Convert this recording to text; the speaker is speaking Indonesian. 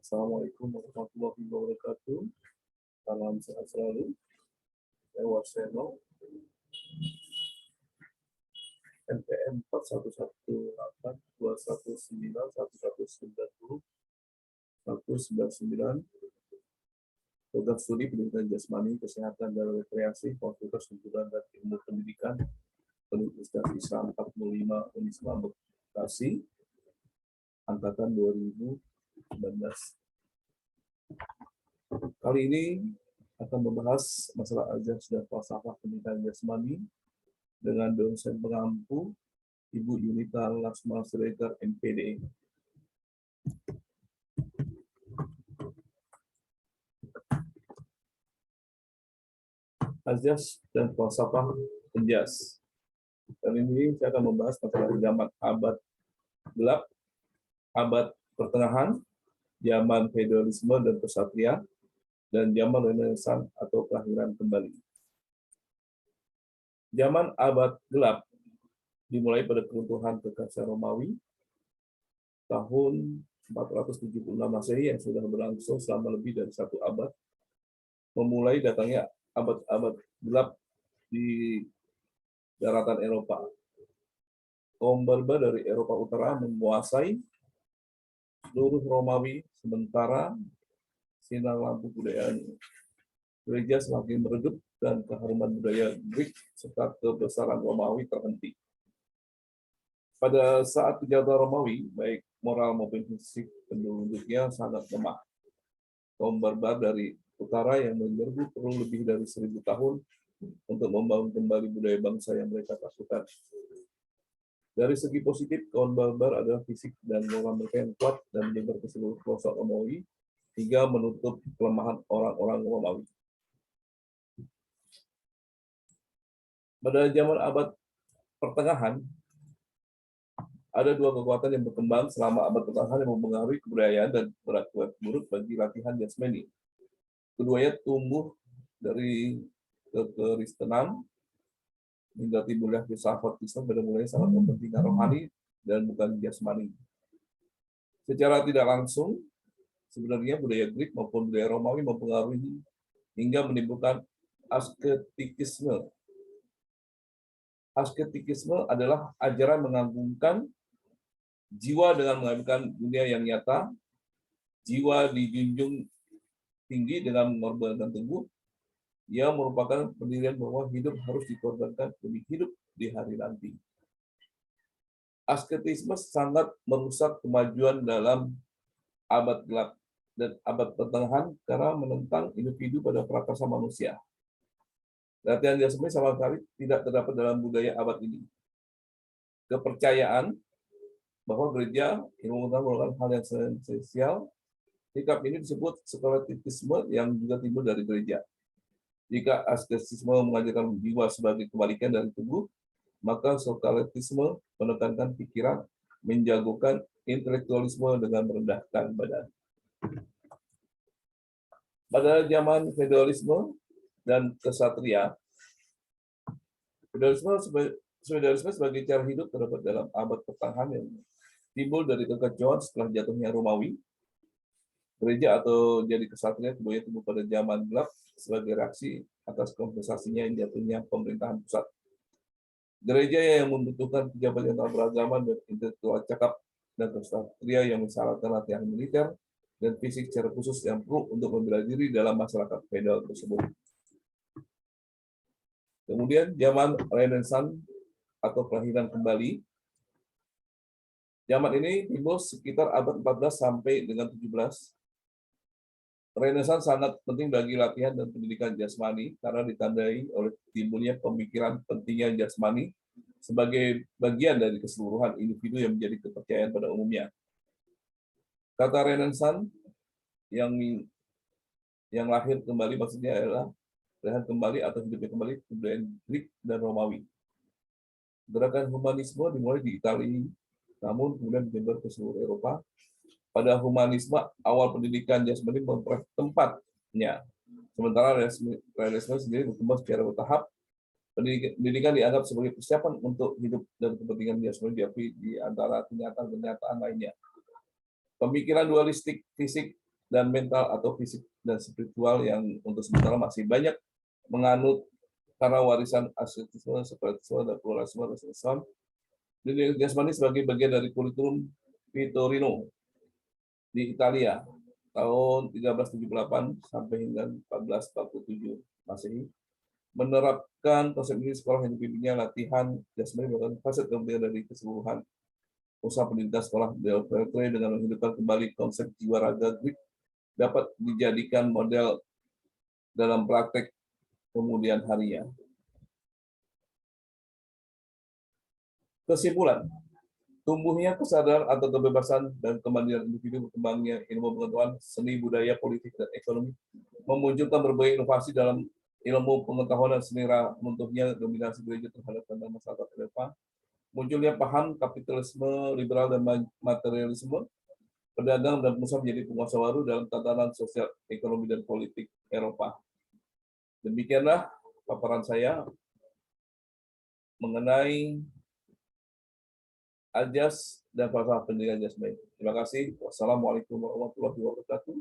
Assalamualaikum warahmatullahi wabarakatuh. Salam sehat selalu. Saya Warseno, NPM 4118219190 Program Studi Pendidikan Jasmani, Kesehatan dan Rekreasi, Fakultas Hiburan dan Ilmu Pendidikan, Universitas Islam 45 Unisma Bekasi, angkatan 2019. Kali ini akan membahas masalah azas dan falsafah pendidikan jasmani dengan dosen pengampu Ibu Yunita Laksma Siregar, MPD. Azas dan falsafah penjas. Kali ini saya akan membahas masalah zaman abad gelap, abad pertengahan, zaman feodalisme dan kesatria, dan zaman Renaissance atau kelahiran kembali. Zaman abad gelap dimulai pada keruntuhan kekaisaran Romawi tahun 476 Masehi yang sudah berlangsung selama lebih dari 1 abad, memulai datangnya abad-abad gelap di daratan Eropa. Kaum barbar dari Eropa Utara menguasai seluruh Romawi, sementara sinar lampu budaya gereja semakin meredup dan keharuman budaya Greek serta kebesaran Romawi terhenti. Pada saat penjajahan Romawi, baik moral maupun fisik penduduknya sangat lemah. Kaum barbar dari utara yang menyerbu perlu lebih dari 1000 tahun untuk membangun kembali budaya bangsa yang mereka takutkan. Dari segi positif, kaum barbar adalah fisik dan moral mereka yang kuat dan menyebar ke seluruh pelosok Romawi hingga menutup kelemahan orang-orang Romawi. Pada zaman abad pertengahan, ada 2 kekuatan yang berkembang selama abad pertengahan yang mempengaruhi kebudayaan dan berakibat buruk bagi latihan jasmani. Keduanya tumbuh dari kekristenan hingga timbulnya filsafat Islam pada mulanya sangat mementingkan rohani dan bukan jasmani. Secara tidak langsung, sebenarnya budaya Greek maupun budaya Romawi mempengaruhi hingga menimbulkan asketikisme. Asketikisme adalah ajaran mengagungkan jiwa dengan mengabaikan dunia yang nyata, jiwa dijunjung tinggi dengan mengorbankan teguh. Ia merupakan pendirian bahwa hidup harus dikorbankan demi hidup di hari nanti. Asketisme sangat merusak kemajuan dalam abad gelap dan abad pertengahan karena menentang individu pada prakarsa manusia. Latihan jasmani sama sekali tidak terdapat dalam budaya abad ini. Kepercayaan bahwa gereja ilmu pengetahuan merupakan hal yang esensial. Sikap ini disebut skolastitisme yang juga timbul dari gereja. Jika asketisme mengajarkan jiwa sebagai kebalikan dari tubuh, maka skolastitisme menekankan pikiran, menjagokan intelektualisme dengan merendahkan badan. Pada zaman feodalisme dan kesatria, feodalisme sebagai cara hidup terdapat dalam abad pertengahan yang timbul dari kekacauan setelah jatuhnya Romawi. Gereja atau jadi kesatria kemudian tumbuh pada zaman gelap sebagai reaksi atas kompensasinya yang jatuhnya pemerintahan pusat. Gereja yang membutuhkan pejabat yang beragama dan intelektual cakap dan kesatria yang mensyaratkan latihan militer dan fisik secara khusus yang perlu untuk membela diri dalam masyarakat feodal tersebut. Kemudian zaman Renaissance atau kelahiran kembali. Zaman ini timbul sekitar abad 14 sampai dengan 17. Renaissance sangat penting bagi latihan dan pendidikan jasmani karena ditandai oleh timbulnya pemikiran pentingnya jasmani sebagai bagian dari keseluruhan individu yang menjadi kepercayaan pada umumnya. Kata Renaissance yang lahir kembali maksudnya adalah lahir kembali atau hidupnya kembali kebudayaan Greek dan Romawi. Gerakan humanisme dimulai di Italia, namun kemudian menyebar ke seluruh Eropa. Pada humanisme, awal pendidikan jasmani memperoleh tempatnya. Sementara Renaissance sendiri berkembang secara bertahap. Pendidikan dianggap sebagai persiapan untuk hidup dan kepentingan jasmani diakui di antara kenyataan-kenyataan lainnya. Pemikiran dualistik fisik dan mental atau fisik dan spiritual yang untuk sementara masih banyak menganut karena warisan asketisme, separatisme, dan pluralisme Islam. Nilai jasmani sebagai bagian dari kurikulum Vittorino di Italia tahun 1378 sampai hingga 1447 Masehi, menerapkan konsep ini sekolah yang dipimpinnya latihan jasmani merupakan facet kemudian dari keseluruhan usaha pendidikan sekolah Delphi dengan menghidupkan kembali konsep jiwa raga Greek dapat dijadikan model dalam praktek kemudian harinya. Kesimpulan, tumbuhnya kesadaran atau kebebasan dan kemandirian individu, berkembangnya ilmu pengetahuan, seni, budaya, politik, dan ekonomi, memunculkan berbagai inovasi dalam ilmu pengetahuan dan seni, runtuhnya dominasi gereja terhadap tanda masyarakat Eropa, munculnya paham kapitalisme liberal dan materialisme, pedagang dan pengusaha menjadi penguasa baru dalam tatanan sosial, ekonomi, dan politik Eropa. Demikianlah paparan saya mengenai Ajas dan falsafah pendidikan jasmani. Terima kasih. Wassalamualaikum warahmatullahi wabarakatuh.